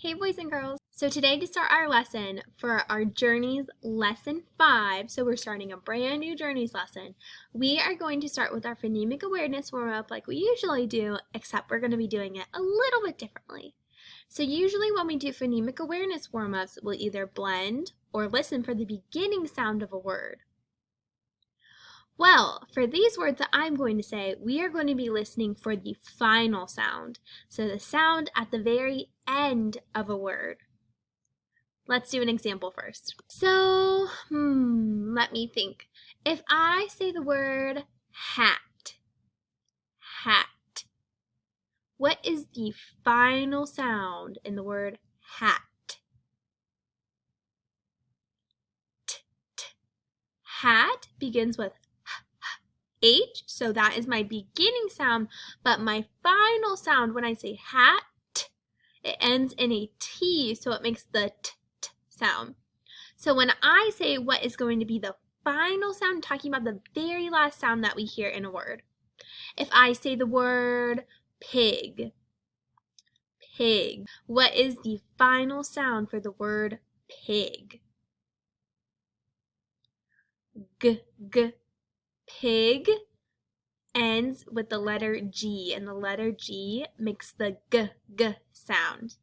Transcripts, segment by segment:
Hey boys and girls! So today to start our lesson for our Journeys Lesson 5, so we're starting a brand new Journeys lesson, we are going to start with our phonemic awareness warm-up like we usually do, except we're going to be doing it a little bit differently. So usually when we do phonemic awareness warm-ups, we'll either blend or listen for the beginning sound of a word. Well, for these words that I'm going to say, we are going to be listening for the final sound. So the sound at the very end of a word. Let's do an example first. So, let me think. If I say the word hat, what is the final sound in the word hat? Hat begins with H, so that is my beginning sound, but my final sound when I say hat, it ends in a T, so it makes the t sound. So when I say what is going to be the final sound, I'm talking about the very last sound that we hear in a word. If I say the word pig, what is the final sound for the word pig? Pig ends with the letter G, and the letter G makes the g sound.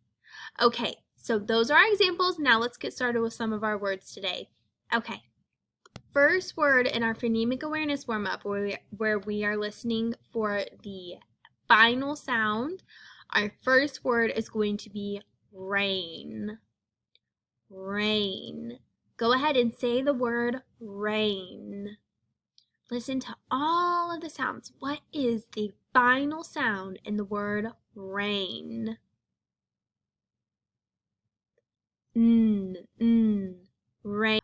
Okay, so those are our examples. Now let's get started with some of our words today. Okay, first word in our phonemic awareness warm-up where we are listening for the final sound, our first word is going to be rain. Rain. Go ahead and say the word rain. Listen to all of the sounds. What is the final sound in the word rain?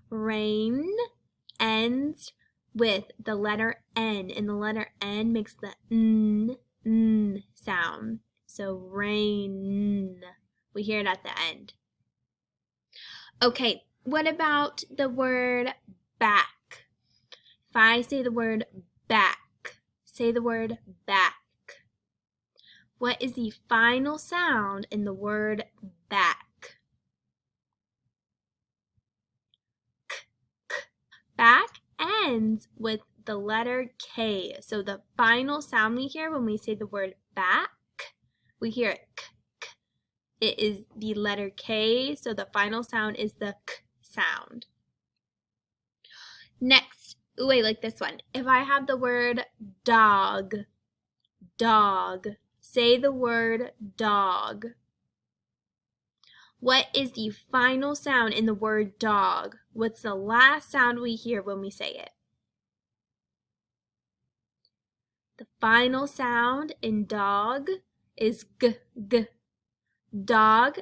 Rain ends with the letter N, and the letter N makes the n sound. So rain. We hear it at the end. Okay, what about the word back? If I say the word back, say the word back. What is the final sound in the word back? Back ends with the letter K. So the final sound we hear when we say the word back, we hear it k. It is the letter K, so the final sound is the k sound. Next, wait, like this one. If I have the word dog, say the word dog. What is the final sound in the word dog? What's the last sound we hear when we say it? The final sound in dog is g. Dog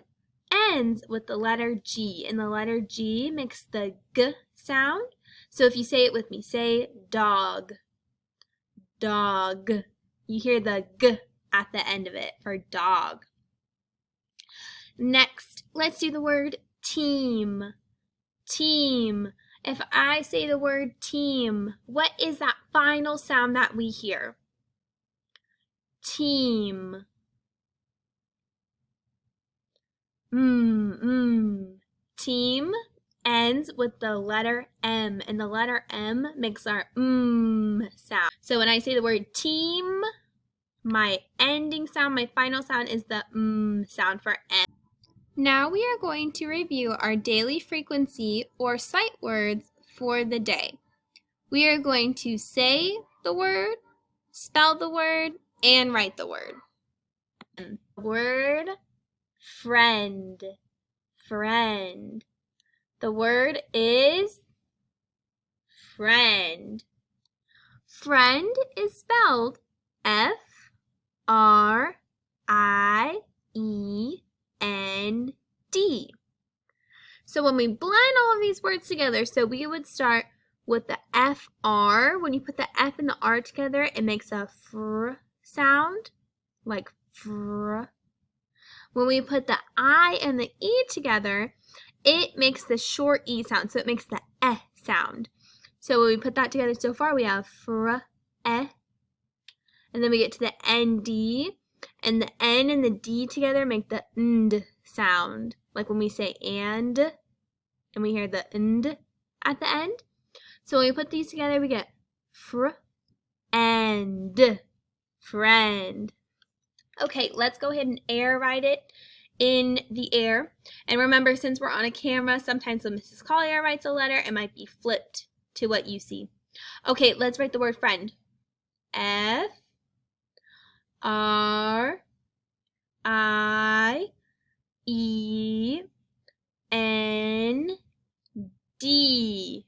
ends with the letter G, and the letter G makes the g sound. So if you say it with me, say dog. You hear the g at the end of it for dog. Next, let's do the word team. If I say the word team, what is that final sound that we hear? Team. Team ends with the letter M, and the letter M makes our sound. So when I say the word team, my ending sound, my final sound is the sound for M. Now we are going to review our daily frequency or sight words for the day. We are going to say the word, spell the word, and write the word. Word friend. The word is friend. Friend is spelled F-R-I-E-N-D. So when we blend all of these words together, so we would start with the F-R. When you put the F and the R together, it makes a fr sound, like fr. When we put the I and the E together, it makes the short E sound, so it makes the eh sound. So when we put that together so far, we have fr, eh, and then we get to the ND. And the N and the D together make the nd sound. Like when we say and we hear the nd at the end. So when we put these together, we get fr and friend. Okay, let's go ahead and air write it in the air. And remember, since we're on a camera, sometimes when Mrs. Collier writes a letter, it might be flipped to what you see. Okay, let's write the word friend. F R I E N D.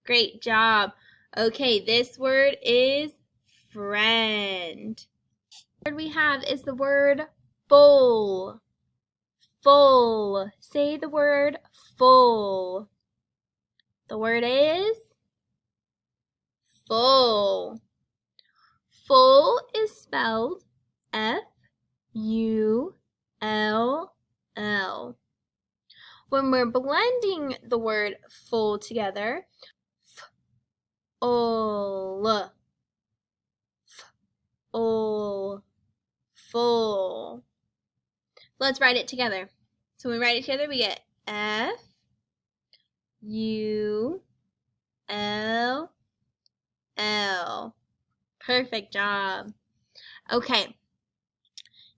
Great job. Okay, this word is friend. The word we have is the word full. Full. Say the word full. The word is full. Full is spelled F-U-L-L. When we're blending the word full together, full, full, full. Let's write it together. So when we write it together, we get F-U-L-L. Perfect job. Okay.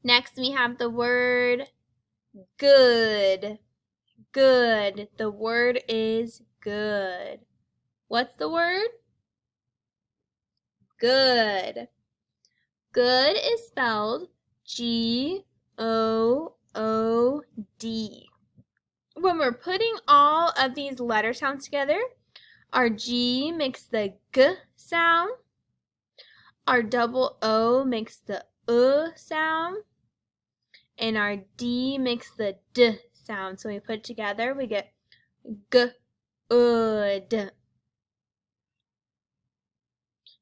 Next we have the word good. Good. The word is good. What's the word? Good. Good is spelled G-O-O-D. When we're putting all of these letter sounds together, our G makes the G sound, our double O makes the sound, and our D makes the D sound. So when we put it together, we get good.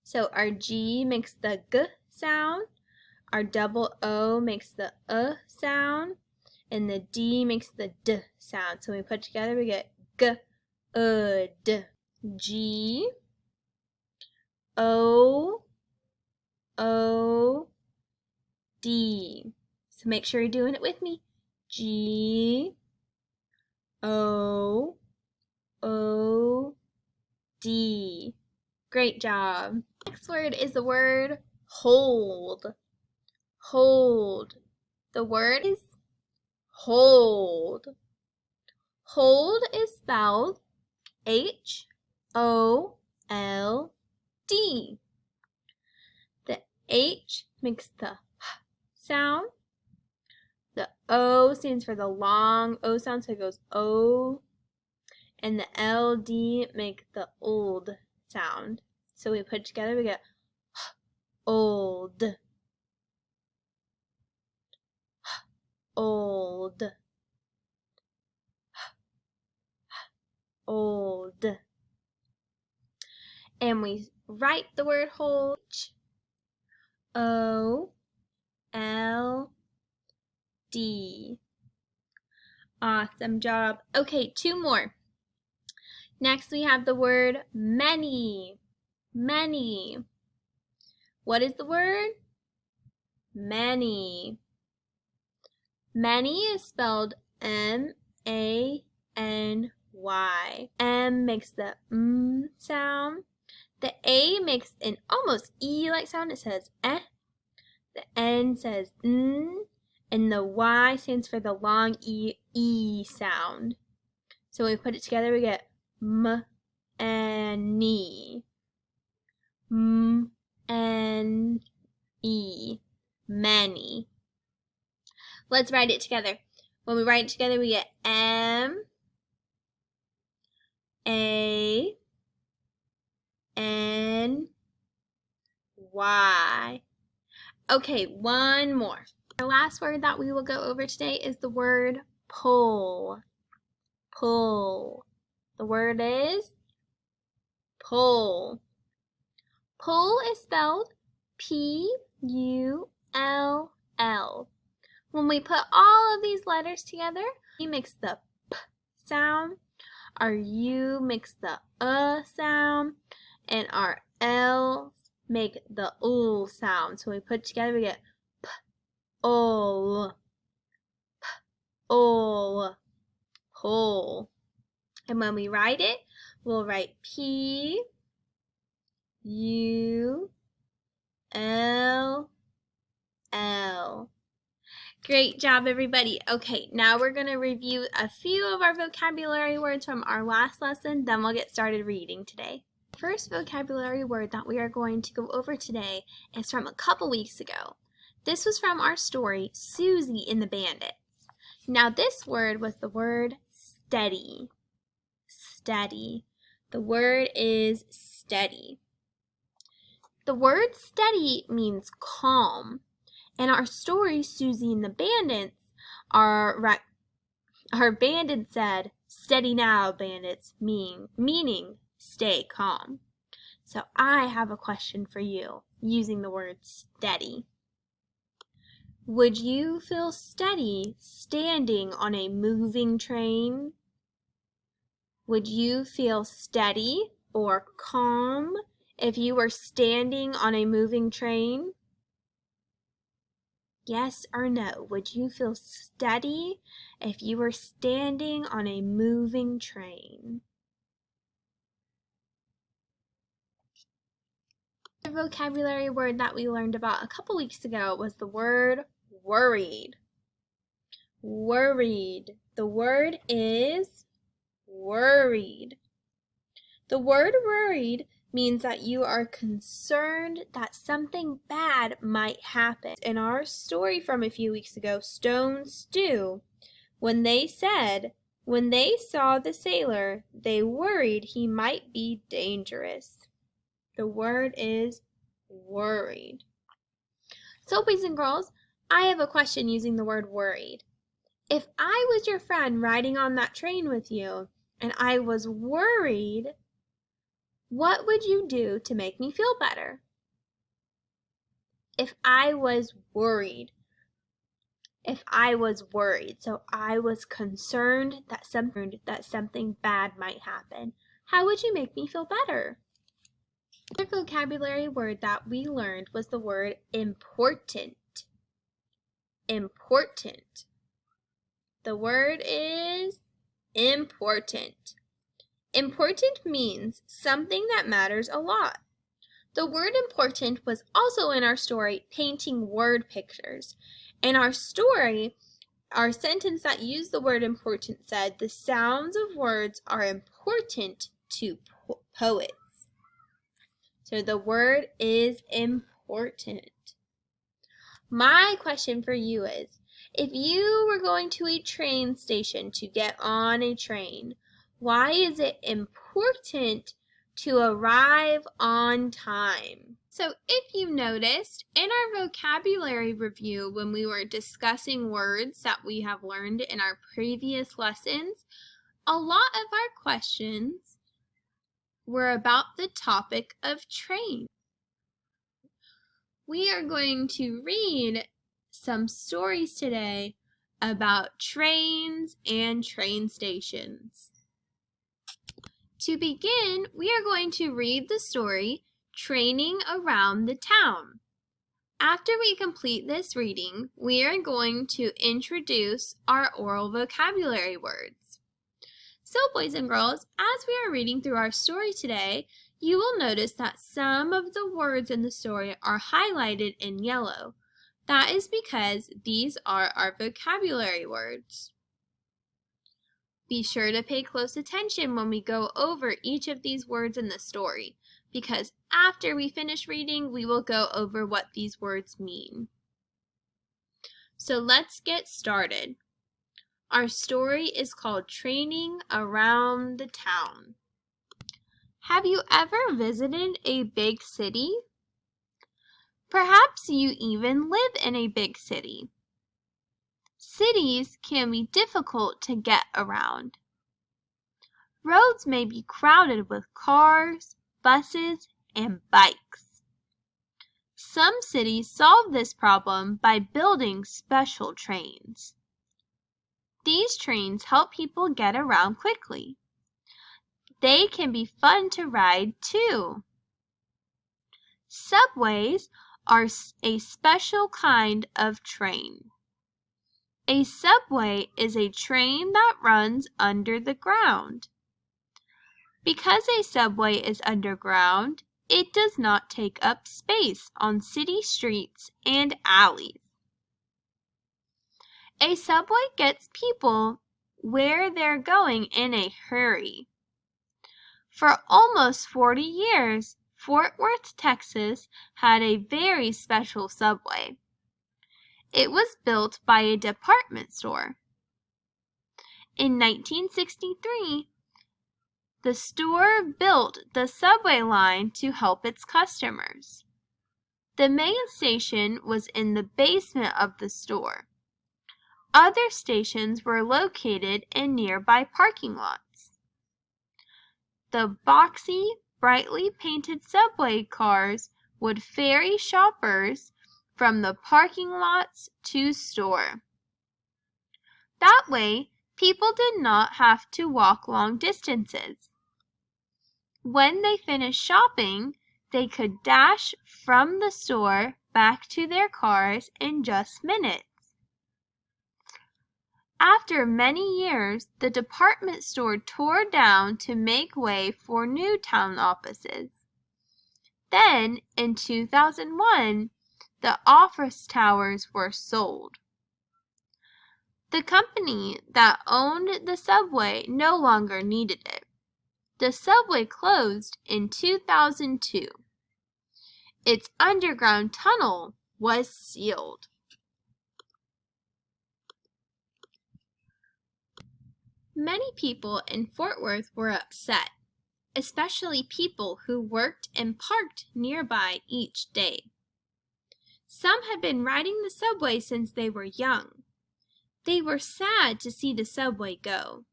So our G makes the G sound, our double O makes the sound, and the D makes the D sound. So when we put it together, we get good. G O O D. So make sure you're doing it with me. G O O D. Great job. Next word is the word hold. Hold. The word is hold. Hold is spelled H-O-L-D. The H makes the H sound. The O stands for the long O sound, so it goes O. And the L-D make the old sound. So we put it together, we get old. Old. Old. And we write the word hold. O-L-D. Awesome job. Okay, two more. Next we have the word many. Many. What is the word? Many. Many is spelled M-A-N-Y. M makes the sound. The A makes an almost E-like sound. It says eh. The N says n. And the Y stands for the long E sound. So when we put it together, we get m-and-e. M-and-e. Many. Let's write it together. When we write it together, we get M-A-N-Y. Okay, one more. Our last word that we will go over today is the word pull. Pull. The word is pull. Pull is spelled P-U-L-L. When we put all of these letters together, P makes the P sound, our U makes the sound, and our L make the sound. So when we put it together, we get ol, ol, pole. And when we write it, we'll write P, U, L, L. Great job, everybody. Okay, now we're going to review a few of our vocabulary words from our last lesson, then we'll get started reading today. The first vocabulary word that we are going to go over today is from a couple weeks ago. This was from our story, Susie and the Bandits. Now this word was the word steady. Steady. The word is steady. The word steady means calm. In our story, Susie and the Bandits, our bandit said, "Steady now, bandits," meaning stay calm. So I have a question for you using the word steady. Would you feel steady standing on a moving train? Would you feel steady or calm if you were standing on a moving train? Yes or no? Would you feel steady if you were standing on a moving train? The vocabulary word that we learned about a couple weeks ago was the word worried. Worried. The word is worried. The word worried means that you are concerned that something bad might happen. In our story from a few weeks ago, Stone Stew, when they saw the sailor, they worried he might be dangerous. The word is worried. So, boys and girls, I have a question using the word worried. If I was your friend riding on that train with you and I was worried, what would you do to make me feel better? If I was worried, so I was concerned that something bad might happen, how would you make me feel better? The vocabulary word that we learned was the word important. Important. The word is important. Important means something that matters a lot. The word important was also in our story, painting word pictures. In our story, our sentence that used the word important said, "The sounds of words are important to poets." So the word is important. My question for you is, if you were going to a train station to get on a train, why is it important to arrive on time? So if you noticed, in our vocabulary review when we were discussing words that we have learned in our previous lessons, a lot of our questions were about the topic of train. We are going to read some stories today about trains and train stations. To begin, we are going to read the story, Training Around the Town. After we complete this reading, we are going to introduce our oral vocabulary words. So, boys and girls, as we are reading through our story today, you will notice that some of the words in the story are highlighted in yellow. That is because these are our vocabulary words. Be sure to pay close attention when we go over each of these words in the story, because after we finish reading, we will go over what these words mean. So let's get started. Our story is called Training Around the Town. Have you ever visited a big city? Perhaps you even live in a big city. Cities can be difficult to get around. Roads may be crowded with cars, buses, and bikes. Some cities solve this problem by building special trains. These trains help people get around quickly. They can be fun to ride too. Subways are a special kind of train. A subway is a train that runs under the ground. Because a subway is underground, it does not take up space on city streets and alleys. A subway gets people where they're going in a hurry. For almost 40 years, Fort Worth, Texas had a very special subway. It was built by a department store. In 1963, the store built the subway line to help its customers. The main station was in the basement of the store. Other stations were located in nearby parking lots. The boxy, brightly painted subway cars would ferry shoppers from the parking lots to store. That way, people did not have to walk long distances. When they finished shopping, they could dash from the store back to their cars in just minutes. After many years, the department store tore down to make way for new town offices. Then, in 2001, the office towers were sold. The company that owned the subway no longer needed it. The subway closed in 2002. Its underground tunnel was sealed. Many people in Fort Worth were upset, especially people who worked and parked nearby each day. Some had been riding the subway since they were young. They were sad to see the subway go.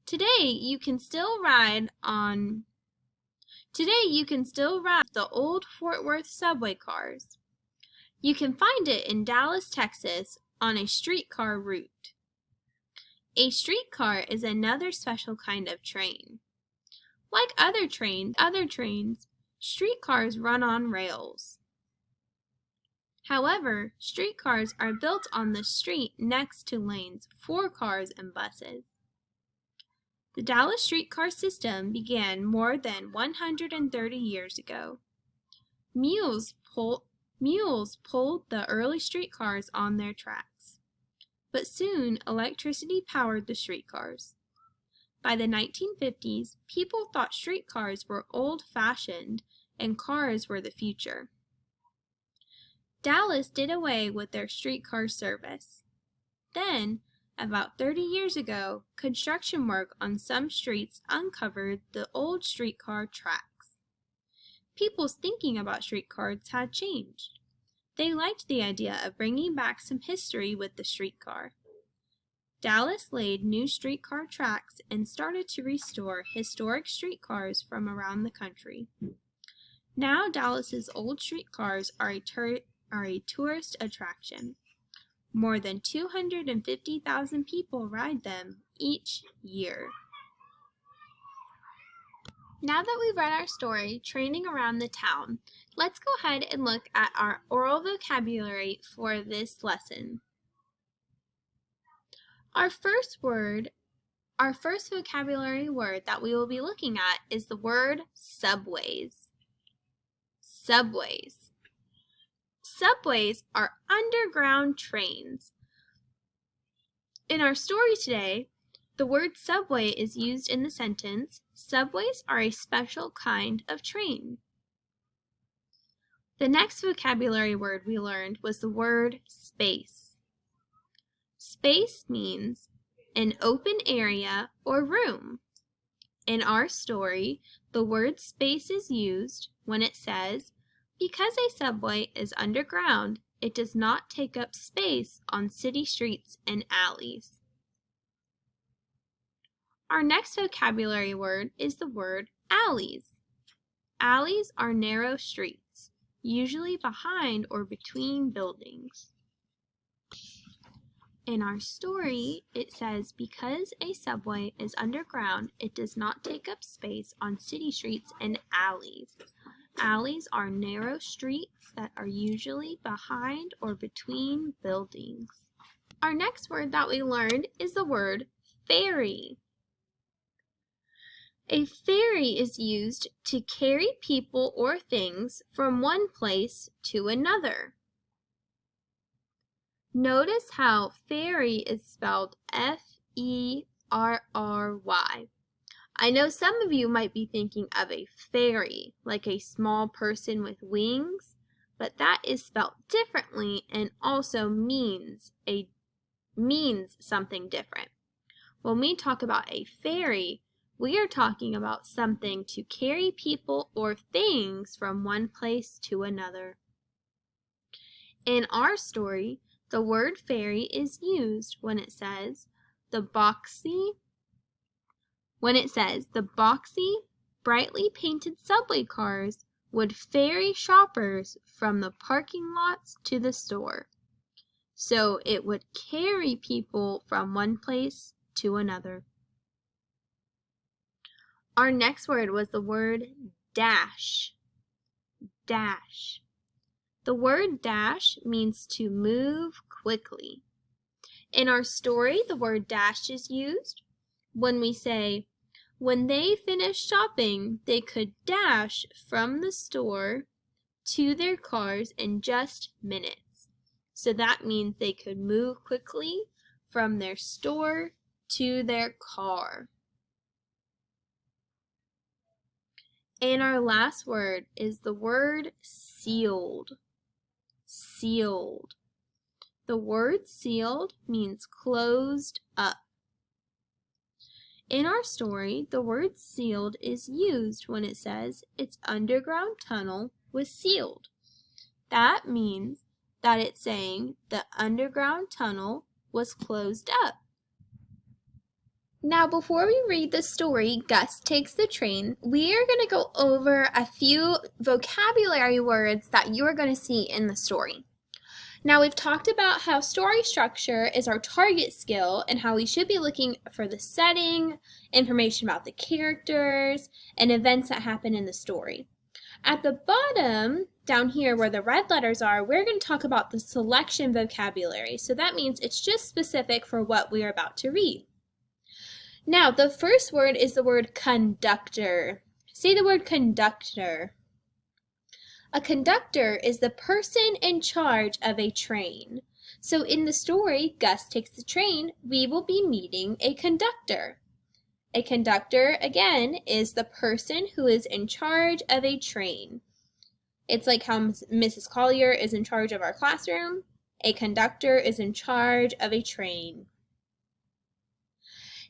Today you can still ride the old Fort Worth subway cars. You can find it in Dallas, Texas, on a streetcar route. A streetcar is another special kind of train. Like other trains, streetcars run on rails. However, streetcars are built on the street next to lanes for cars and buses. The Dallas streetcar system began more than 130 years ago. Mules pulled the early streetcars on their tracks. But soon, electricity powered the streetcars. By the 1950s, people thought streetcars were old-fashioned and cars were the future. Dallas did away with their streetcar service. Then, about 30 years ago, construction work on some streets uncovered the old streetcar tracks. People's thinking about streetcars had changed. They liked the idea of bringing back some history with the streetcar. Dallas laid new streetcar tracks and started to restore historic streetcars from around the country. Now Dallas's old streetcars are a tourist attraction. More than 250,000 people ride them each year. Now that we've read our story, Training Around the Town, let's go ahead and look at our oral vocabulary for this lesson. Our first vocabulary word that we will be looking at is the word subways. Subways. Subways are underground trains. In our story today, the word subway is used in the sentence, subways are a special kind of train. The next vocabulary word we learned was the word space. Space means an open area or room. In our story, the word space is used when it says, because a subway is underground, it does not take up space on city streets and alleys. Our next vocabulary word is the word alleys. Alleys are narrow streets, usually behind or between buildings. In our story, it says, because a subway is underground, it does not take up space on city streets and alleys. Alleys are narrow streets that are usually behind or between buildings. Our next word that we learned is the word ferry. A ferry is used to carry people or things from one place to another. Notice how ferry is spelled F-E-R-R-Y. I know some of you might be thinking of a fairy, like a small person with wings, but that is spelled differently and also means something different. When we talk about a ferry, we are talking about something to carry people or things from one place to another. In our story, the word ferry is used when it says the boxy, brightly painted subway cars would ferry shoppers from the parking lots to the store. So it would carry people from one place to another. Our next word was the word dash. Dash. The word dash means to move quickly. In our story, the word dash is used when we say, when they finished shopping, they could dash from the store to their cars in just minutes. So that means they could move quickly from their store to their car. And our last word is the word sealed. Sealed. The word sealed means closed up. In our story, the word sealed is used when it says its underground tunnel was sealed. That means that it's saying the underground tunnel was closed up. Now, before we read the story, Gus Takes the Train, we are going to go over a few vocabulary words that you're going to see in the story. Now, we've talked about how story structure is our target skill and how we should be looking for the setting, information about the characters, and events that happen in the story. At the bottom, down here where the red letters are, we're going to talk about the selection vocabulary. So that means it's just specific for what we are about to read. Now, the first word is the word conductor. Say the word conductor. A conductor is the person in charge of a train. So in the story, Gus Takes the Train, we will be meeting a conductor. A conductor, again, is the person who is in charge of a train. It's like how Mrs. Collier is in charge of our classroom. A conductor is in charge of a train.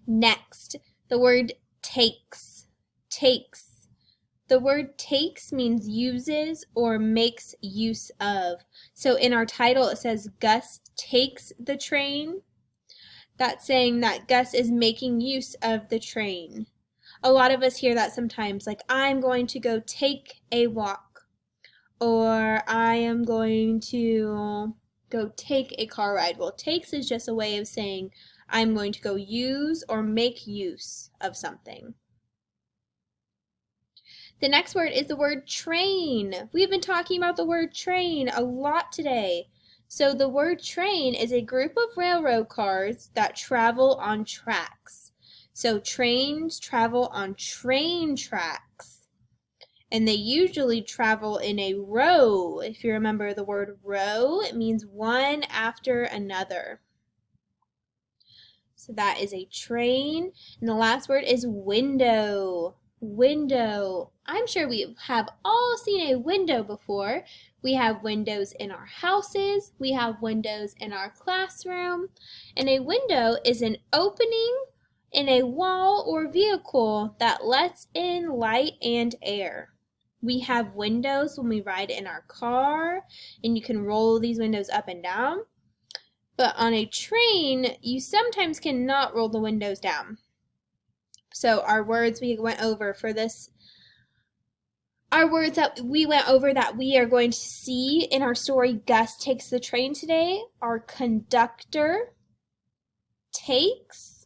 Next, the word takes. Takes. The word takes means uses or makes use of. So in our title it says Gus takes the train. That's saying that Gus is making use of the train. A lot of us hear that sometimes, like I'm going to go take a walk, or I am going to go take a car ride. Well, takes is just a way of saying I'm going to go use or make use of something. The next word is the word train. We've been talking about the word train a lot today. So the word train is a group of railroad cars that travel on tracks. So trains travel on train tracks. And they usually travel in a row. If you remember the word row, it means one after another. So that is a train. And the last word is window. Window. I'm sure we have all seen a window before. We have windows in our houses. We have windows in our classroom. And a window is an opening in a wall or vehicle that lets in light and air. We have windows when we ride in our car, and you can roll these windows up and down. But on a train, you sometimes cannot roll the windows down. So our words we went over for this, our words that we went over that we are going to see in our story Gus Takes the Train today are conductor, takes,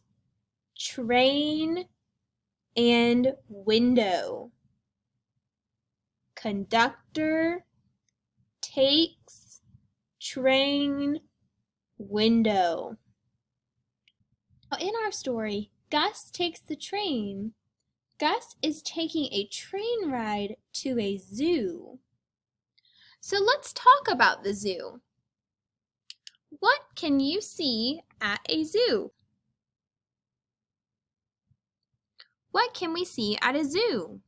train, and window. conductor, takes, train, window. In our story, Gus takes the train. Gus is taking a train ride to a zoo. So let's talk about the zoo. What can you see at a zoo? What can we see at a zoo?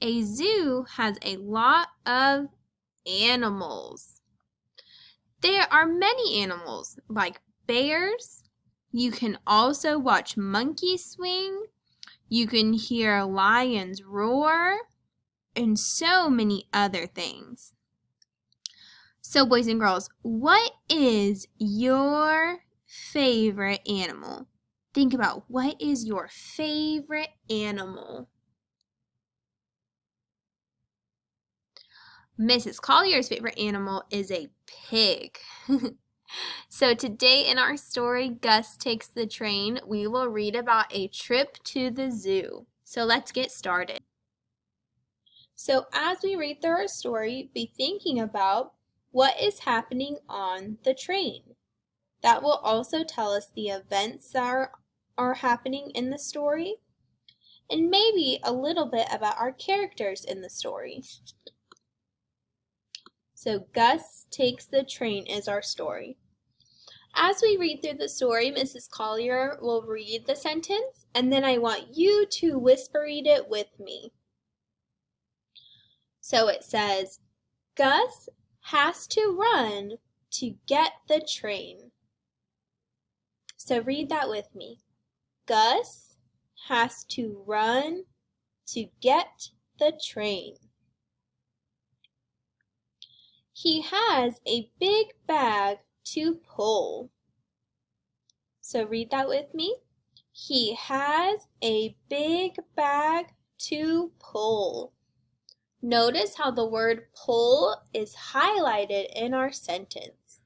A zoo has a lot of animals. There are many animals like bears. You can also watch monkeys swing. You can hear lions roar and so many other things. So boys and girls, what is your favorite animal? Think about what is your favorite animal? Mrs. Collier's favorite animal is a pig. So today in our story, Gus Takes the Train, we will read about a trip to the zoo. So let's get started. So as we read through our story, be thinking about what is happening on the train. That will also tell us the events that are happening in the story, and maybe a little bit about our characters in the story. So Gus Takes the Train is our story. As we read through the story, Mrs. Collier will read the sentence, and then I want you to whisper read it with me. So it says, Gus has to run to get the train. So read that with me. Gus has to run to get the train. He has a big bag to pull. So read that with me. He has a big bag to pull. Notice how the word pull is highlighted in our sentence.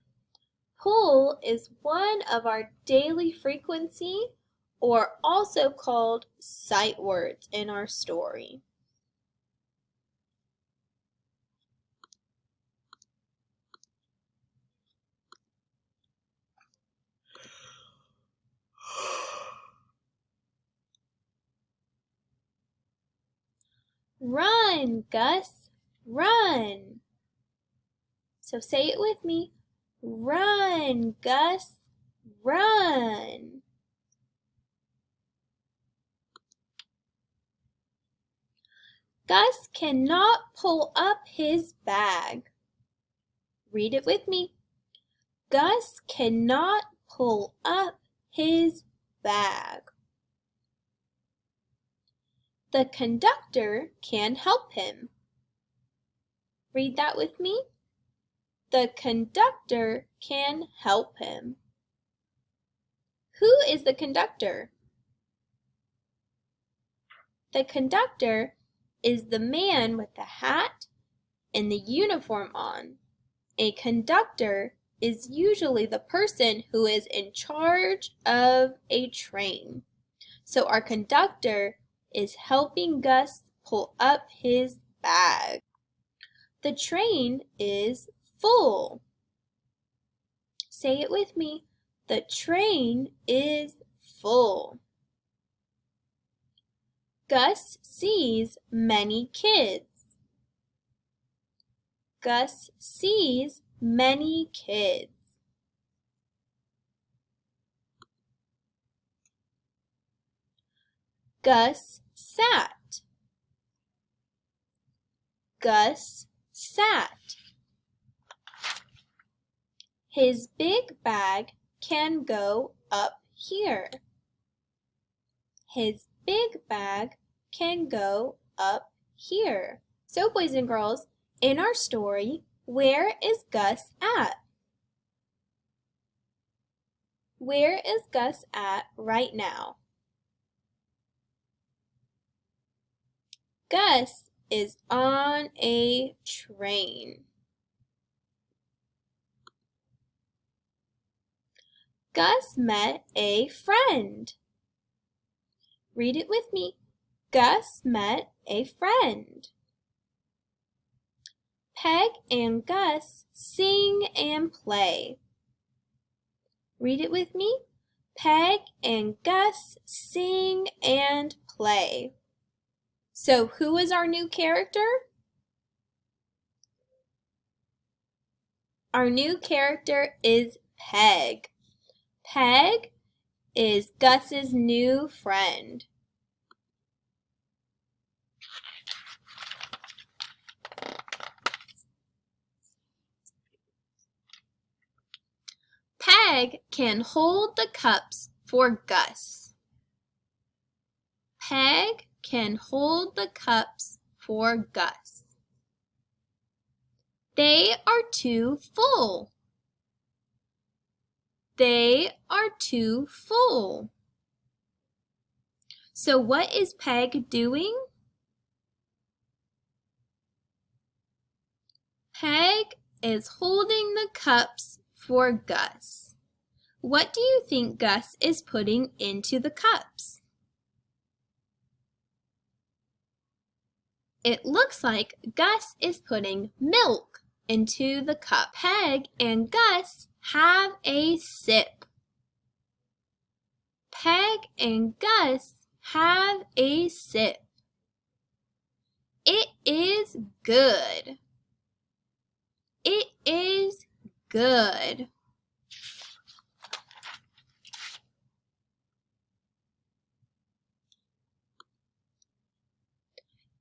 Pull is one of our daily frequency, or also called sight words in our story. Run, Gus, run. So say it with me. Run, Gus, run. Gus cannot pull up his bag. Read it with me. Gus cannot pull up his bag. The conductor can help him. Read that with me. The conductor can help him. Who is the conductor? The conductor is the man with the hat and the uniform on. A conductor is usually the person who is in charge of a train. So our conductor is helping Gus pull up his bag. The train is full. Say it with me. The train is full. Gus sees many kids. Gus sees many kids. Gus sat. Gus sat. His big bag can go up here. His big bag can go up here. So boys and girls, in our story, where is Gus at? Where is Gus at right now? Gus is on a train. Gus met a friend. Read it with me. Gus met a friend. Peg and Gus sing and play. Read it with me. Peg and Gus sing and play. So who is our new character? Our new character is Peg. Peg is Gus's new friend. Peg can hold the cups for Gus. Peg can hold the cups for Gus. They are too full. They are too full. So what is Peg doing? Peg is holding the cups for Gus. What do you think Gus is putting into the cups? It looks like Gus is putting milk into the cup. Peg and Gus have a sip. Peg and Gus have a sip. It is good. It is good.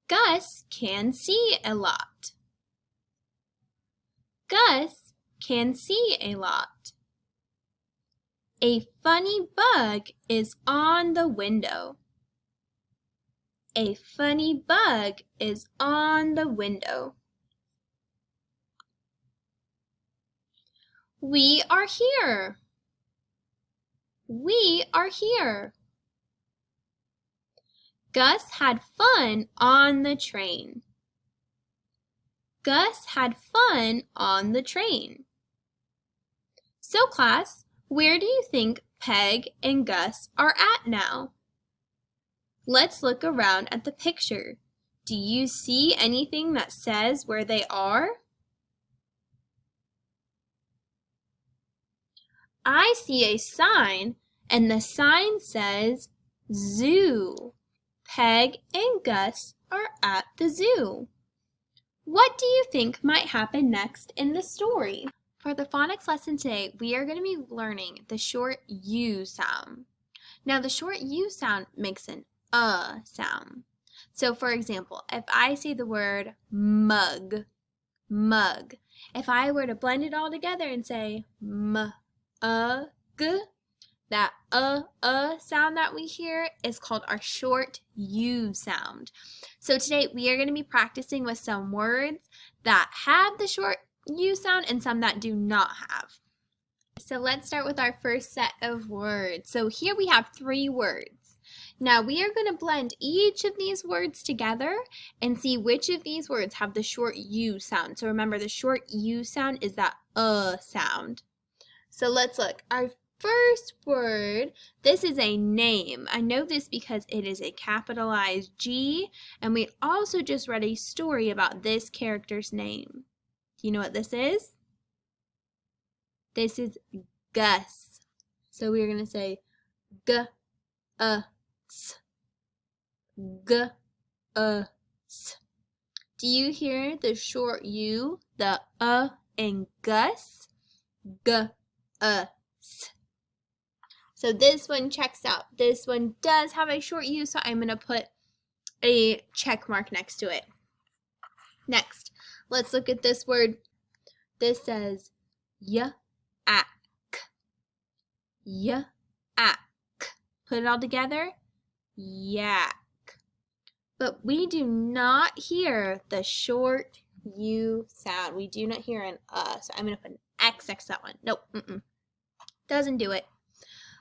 Gus can see a lot. Gus can see a lot. A funny bug is on the window. A funny bug is on the window. We are here. We are here. Gus had fun on the train. Gus had fun on the train. So class, where do you think Peg and Gus are at now? Let's look around at the picture. Do you see anything that says where they are? I see a sign, and the sign says zoo. Peg and Gus are at the zoo. What do you think might happen next in the story? For the phonics lesson today, we are going to be learning the short U sound. Now, the short U sound makes an sound. So, for example, if I say the word mug, mug, if I were to blend it all together and say mug, that sound that we hear is called our short U sound. So today we are going to be practicing with some words that have the short U sound and some that do not have. So let's start with our first set of words. So here we have 3 words. Now we are going to blend each of these words together and see which of these words have the short U sound. So remember, the short U sound is that sound. So let's look. Our first word, this is a name. I know this because it is a capitalized G, and we also just read a story about this character's name. Do you know what this is? This is Gus. So we're going to say G-U-S. G-U-S. Do you hear the short U, the in Gus? G-U-S. So this one checks out. This one does have a short U, so I'm going to put a check mark next to it. Next, let's look at this word. This says yak. Yak. Put it all together. Yak. But we do not hear the short U sound. We do not hear an so I'm going to put an X next to that one. Nope. Doesn't do it.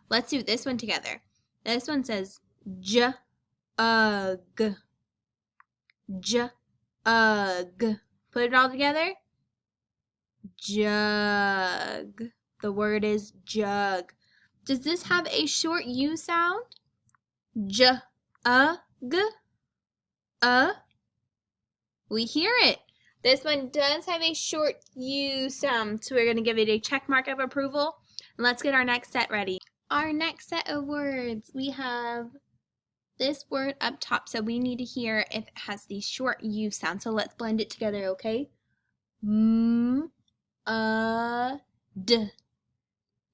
Let's do this one together. This one says jug. Jug. Put it all together. Jug. The word is jug. Does this have a short U sound? Jug. We hear it. This one does have a short U sound, so we're going to give it a check mark of approval. And let's get our next set ready. Our next set of words, we have this word up top, so we need to hear if it has the short U sound. So let's blend it together, okay? D.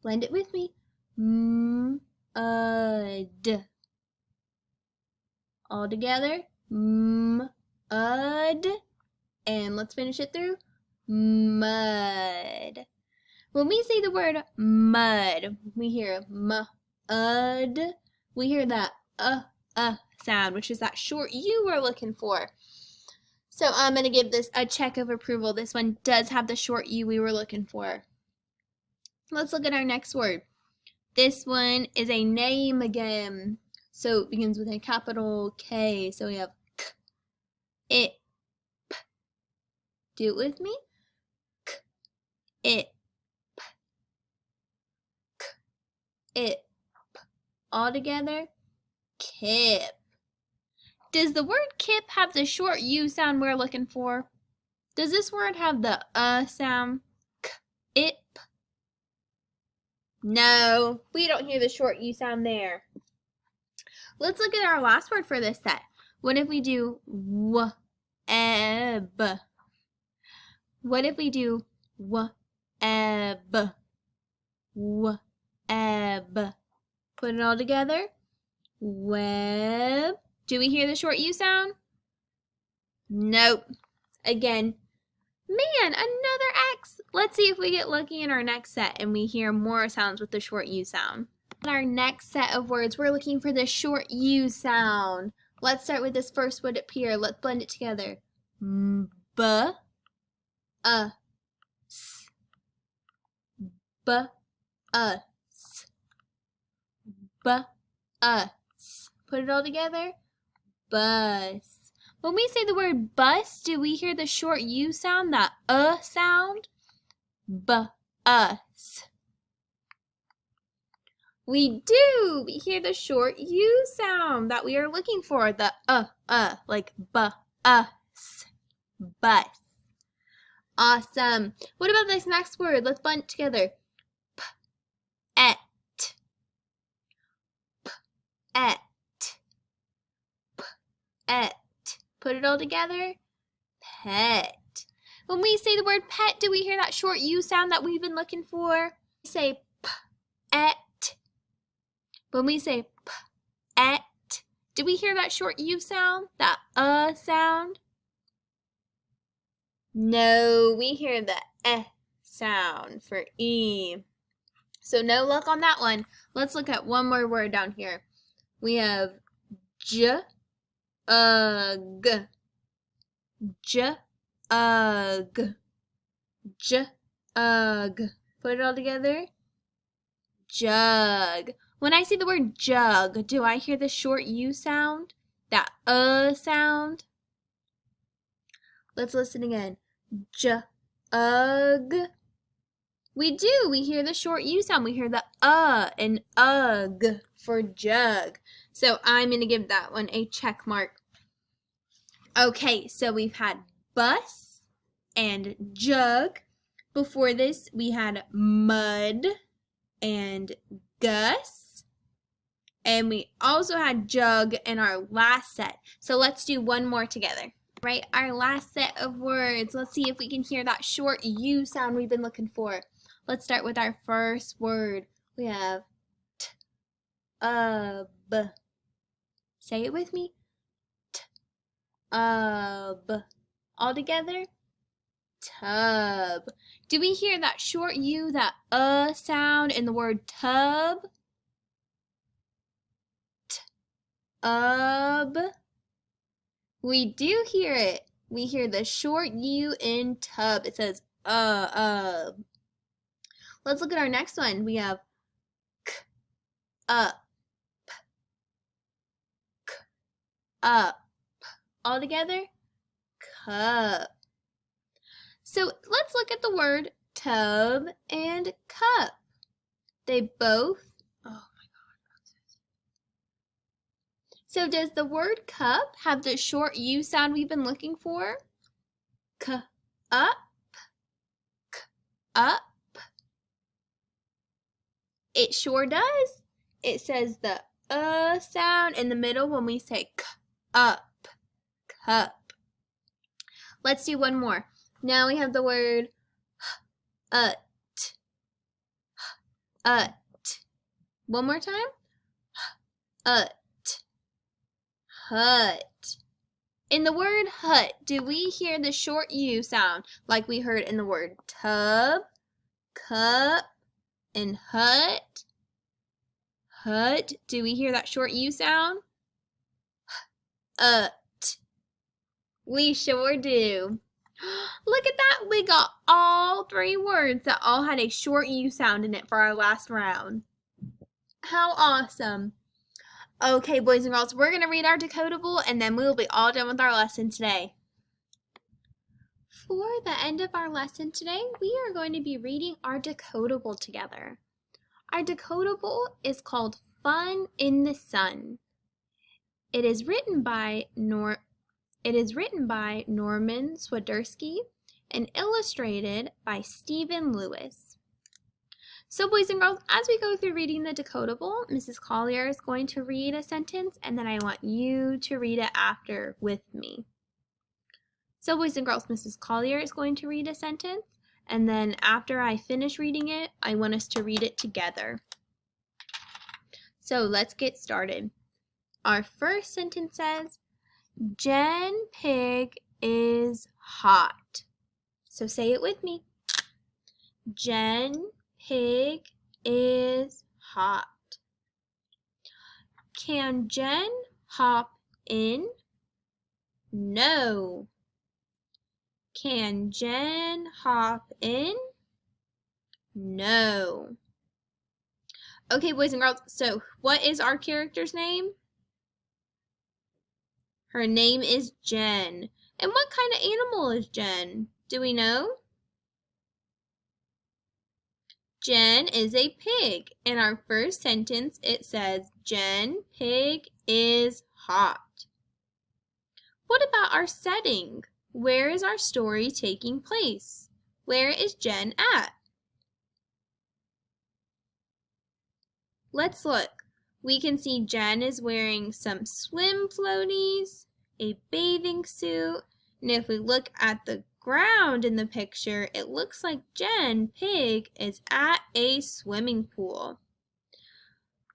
Blend it with me. D. All together. And let's finish it through. Mud. When we say the word mud, we hear mud. We hear that sound, which is that short U we're looking for. So I'm going to give this a check of approval. This one does have the short U we were looking for. Let's look at our next word. This one is a name again. So it begins with a capital K. So we have K, it, P. Do it with me. K, it, P. K, it, P. All together. Kip. Does the word kip have the short U sound we're looking for? Does this word have the sound? K, it, P. No, we don't hear the short U sound there. Let's look at our last word for this set. What if we do eb? What if we do eb? Web. Put it all together. Web. Do we hear the short U sound? Nope. Again. Man, another X. Let's see if we get lucky in our next set and we hear more sounds with the short U sound. In our next set of words, we're looking for the short U sound. Let's start with this first word up here. Let's blend it together. B-us. B-us. B-us. Put it all together. Bus. When we say the word bus, do we hear the short U sound, that sound? B-us. We do. We hear the short U sound that we are looking for, the like b-us. Bus. Awesome. What about this next word? Let's blend it together. P-et. P-et. P-et. Put it all together. Pet. When we say the word pet, do we hear that short U sound that we've been looking for? We say p-et. When we say p-et, do we hear that short U sound, that sound? No, we hear the sound for E. So no luck on that one. Let's look at one more word down here. We have jug. Jug. Jug. Put it all together. Jug. When I say the word jug, do I hear the short U sound? That sound? Let's listen again. Jug. We do. We hear the short U sound. We hear the and ugh for jug. So I'm going to give that one a check mark. Okay, so we've had bus and jug. Before this, we had mud and Gus. And we also had jug in our last set. So let's do one more together. Right, our last set of words. Let's see if we can hear that short U sound we've been looking for. Let's start with our first word. We have tub. Say it with me. Tub. All together. Tub. Do we hear that short U, that sound in the word tub? Tub. We do hear it. We hear the short U in tub. It says Let's look at our next one. We have up. Up. All together. Cup. So let's look at the word tub and cup. They both, So does the word cup have the short U sound we've been looking for? K, up, k, up. It sure does. It says the sound in the middle when we say k, up, cup. Let's do one more. Now we have the word ut, ut. One more time. Ut, hut. In the word hut, do we hear the short U sound like we heard in the word tub, cup, and hut? Hut, do we hear that short U sound? Ut. We sure do. Look at that, we got all 3 words that all had a short U sound in it for our last round. How awesome. Okay, boys and girls, we're going to read our decodable and then we will be all done with our lesson today. For the end of our lesson today, we are going to be reading our decodable together. Our decodable is called Fun in the Sun. It is written by Norman Swiderski and illustrated by Stephen Lewis. So boys and girls, as we go through reading the decodable, Mrs. Collier is going to read a sentence and then I want you to read it after with me. So boys and girls, Mrs. Collier is going to read a sentence and then after I finish reading it, I want us to read it together. So let's get started. Our first sentence says, Jen Pig is hot. So say it with me. Jen Pig is hot. Can Jen hop in? No. Can Jen hop in? No. Okay, boys and girls, so what is our character's name? Her name is Jen. And what kind of animal is Jen? Do we know? Jen is a pig. In our first sentence, it says, Jen Pig is hot. What about our setting? Where is our story taking place? Where is Jen at? Let's look. We can see Jen is wearing some swim floaties, a bathing suit, and if we look at the ground in the picture, it looks like Jen Pig is at a swimming pool.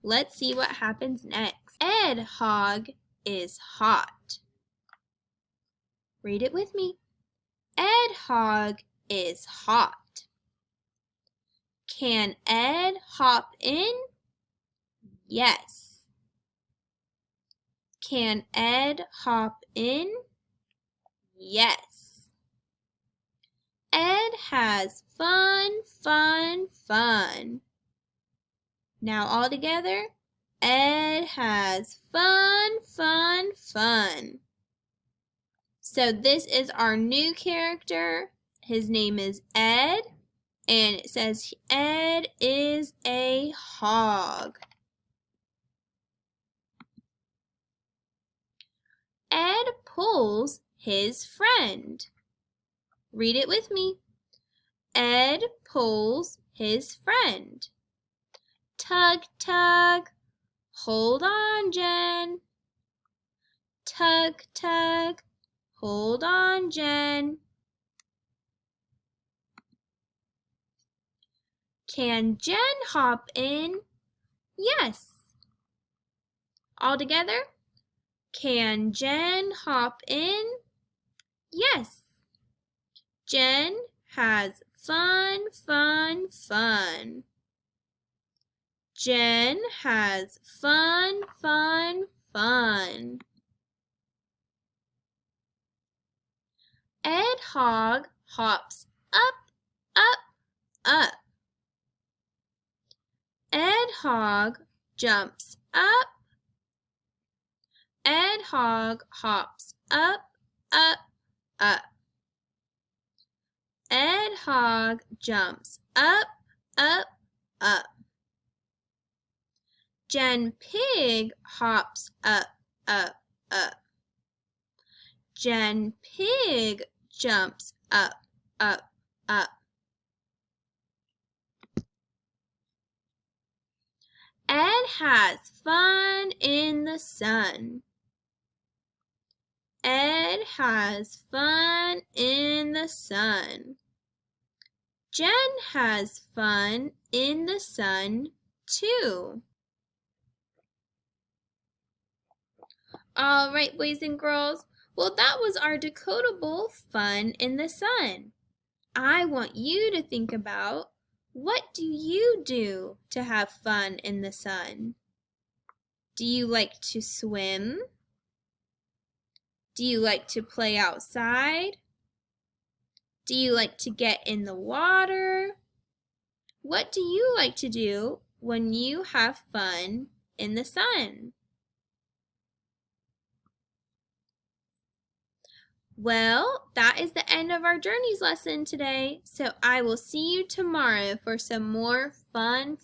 Let's see what happens next. Ed Hog is hot. Read it with me. Ed Hog is hot. Can Ed hop in? Yes. Can Ed hop in? Yes. Ed has fun, fun, fun. Now all together, Ed has fun, fun, fun. So this is our new character. His name is Ed, and it says Ed is a hog. Ed pulls his friend. Read it with me. Ed pulls his friend. Tug, tug. Hold on, Jen. Tug, tug. Hold on, Jen. Can Jen hop in? Yes. All together? Can Jen hop in? Yes. Jen has fun, fun, fun. Jen has fun, fun, fun. Ed Hog hops up, up, up. Ed Hog jumps up. Ed Hog hops up, up, up. Ed Hog jumps up, up, up. Jen Pig hops up, up, up. Jen Pig jumps up, up, up. Ed has fun in the sun. Ed has fun in the sun. Jen has fun in the sun too. All right, boys and girls. Well, that was our decodable fun in the sun. I want you to think about, what do you do to have fun in the sun? Do you like to swim? Do you like to play outside? Do you like to get in the water? What do you like to do when you have fun in the sun? Well, that is the end of our journeys lesson today, so I will see you tomorrow for some more fun.